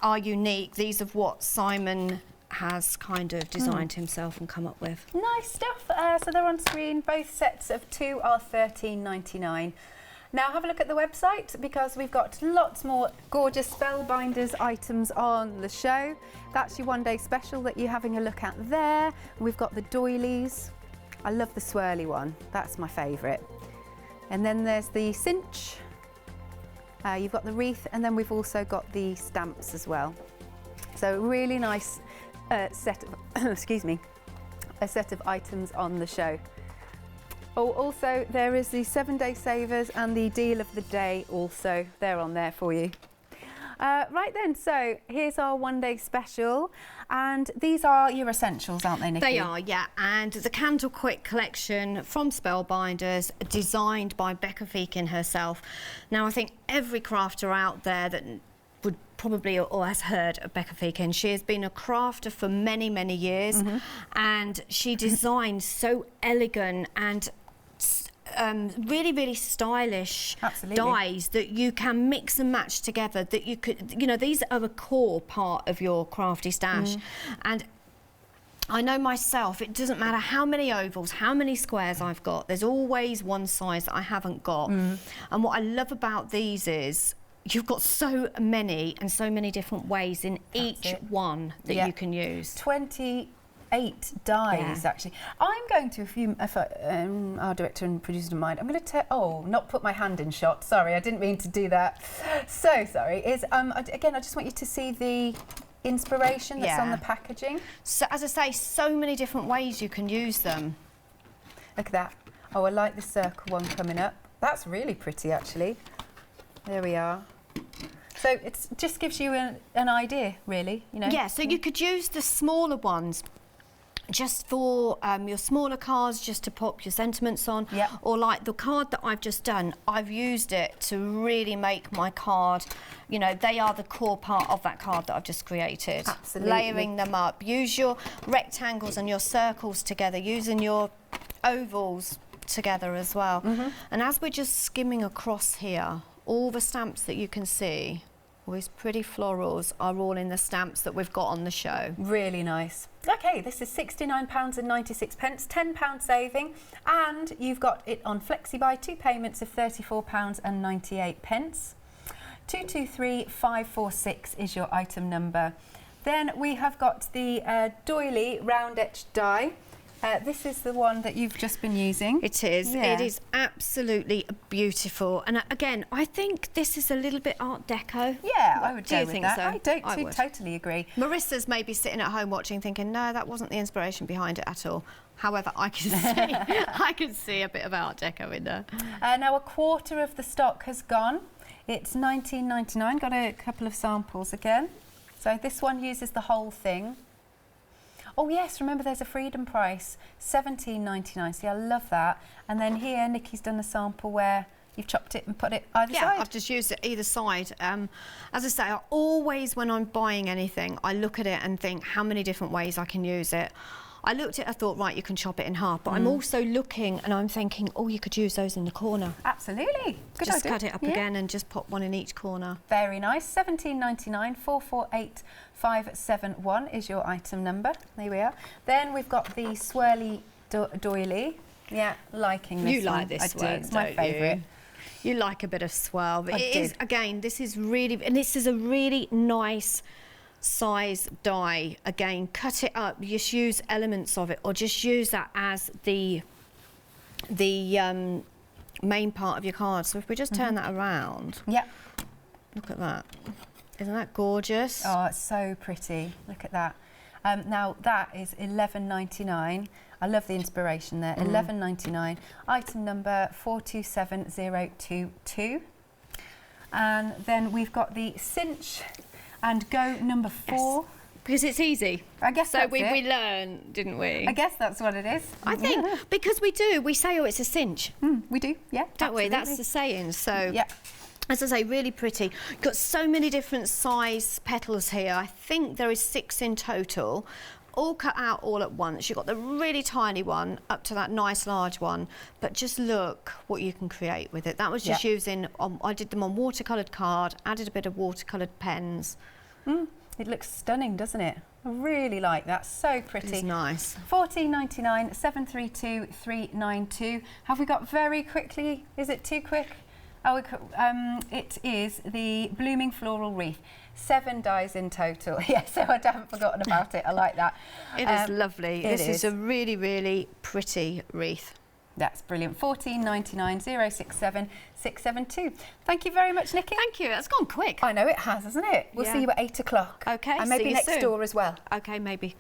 are unique. These are what Simon has kind of designed himself and come up with. Nice stuff. So they're on screen. Both sets of 2 are £13.99. Now have a look at the website, because we've got lots more gorgeous Spellbinders items on the show. That's your one-day special that you're having a look at there. We've got the doilies. I love the swirly one. That's my favourite. And then there's the cinch. You've got the wreath, and then we've also got the stamps as well. So really nice set of, excuse me, a set of items on the show. Oh, also there is the 7-day savers and the deal of the day also. They're on there for you. Right then, so here's our one-day special, and these are your essentials, aren't they, Nikki? They are, yeah, and the Candlewick collection from Spellbinders, designed by Becca Feeken herself. Now, I think every crafter out there that would probably or has heard of Becca Feeken. She has been a crafter for many, many years, and she designs so elegant and really, really stylish dyes that you can mix and match together, that you could, you know, these are a core part of your crafty stash. And I know myself, it doesn't matter how many ovals, how many squares I've got, there's always one size that I haven't got. And what I love about these is you've got so many and so many different ways in each one that you can use. 28 dies, actually. I'm going to, if our director and producer don't mind, I'm going to not put my hand in shot. Sorry, I didn't mean to do that. So sorry. Again, I just want you to see the inspiration that's on the packaging. So, as I say, so many different ways you can use them. Look at that. Oh, I like the circle one coming up. That's really pretty, actually. There we are. So it just gives you an idea, really, you know. Yeah, so you could use the smaller ones just for your smaller cards, just to pop your sentiments on. Or like the card that I've just done, I've used it to really make my card, you know, they are the core part of that card that I've just created. Absolutely. Layering them up. Use your rectangles and your circles together, using your ovals together as well. And as we're just skimming across here, all the stamps that you can see, all these pretty florals, are all in the stamps that we've got on the show. Really nice. Okay, this is £69.96, £10 saving, and you've got it on FlexiBuy, 2 payments of £34.98. 223546 is your item number. Then we have got the doily round etched die. This is the one that you've just been using. It is. Yeah. It is absolutely beautiful. And again, I think this is a little bit Art Deco. Yeah, I would go with that. I totally agree. Marissa's maybe sitting at home watching, thinking, no, that wasn't the inspiration behind it at all. However, I can see, I can see a bit of Art Deco in there. Now, a quarter of the stock has gone. It's £19.99. Got a couple of samples again. So this one uses the whole thing. Oh yes, remember there's a freedom price, $17.99. See, I love that. And then here, Nikki's done a sample where you've chopped it and put it either side. Yeah, I've just used it either side. As I say, I always, when I'm buying anything, I look at it and think how many different ways I can use it. I looked at it, I thought, right, you can chop it in half, but I'm also looking and I'm thinking, oh, you could use those in the corner. Absolutely. Good Just idea. cut it up again and just pop one in each corner. Very nice. $17.99, 448571 is your item number. There we are. Then we've got the swirly doily. Yeah, liking this You one. like this I one, do. It's my don't favourite. You like a bit of swirl, but I it is, do. again, this is really, and this is a really nice size die. Again, cut it up, just use elements of it, or just use that as the main part of your card. So if we just turn that around, Yeah. look at that. Isn't that gorgeous? Oh, it's so pretty. Look at that. Now that is $11.99. I love the inspiration there. $11.99. Item number 427022. And then we've got the cinch and go number 4. Yes. Because it's easy. I guess So that's we it. learned, didn't we? I guess that's what it is. I think because we say, oh, it's a cinch, We do, yeah. don't we? That's absolutely. the saying. So, Yeah. as I say, really pretty. Got so many different size petals here. I think there is 6 in total, all cut out all at once. You've got the really tiny one up to that nice large one, but just look what you can create with it. That was just using, I did them on watercoloured card, added a bit of watercoloured pens. It looks stunning, doesn't it? I really like that. So pretty. It's nice. $14.99, 732392. Have we got very quickly? Is it too quick? Oh, it is the blooming floral wreath. 7 dies in total. Yeah, so I haven't forgotten about it. I like that. It is lovely. it This is a really, really pretty wreath. That's brilliant. $14.99, 067672. Thank you very much, Nikki. Thank you. That's gone quick. I know it has, hasn't it? We'll Yeah. see you at 8 o'clock. Okay, And see maybe you next soon. door as well. Okay, maybe.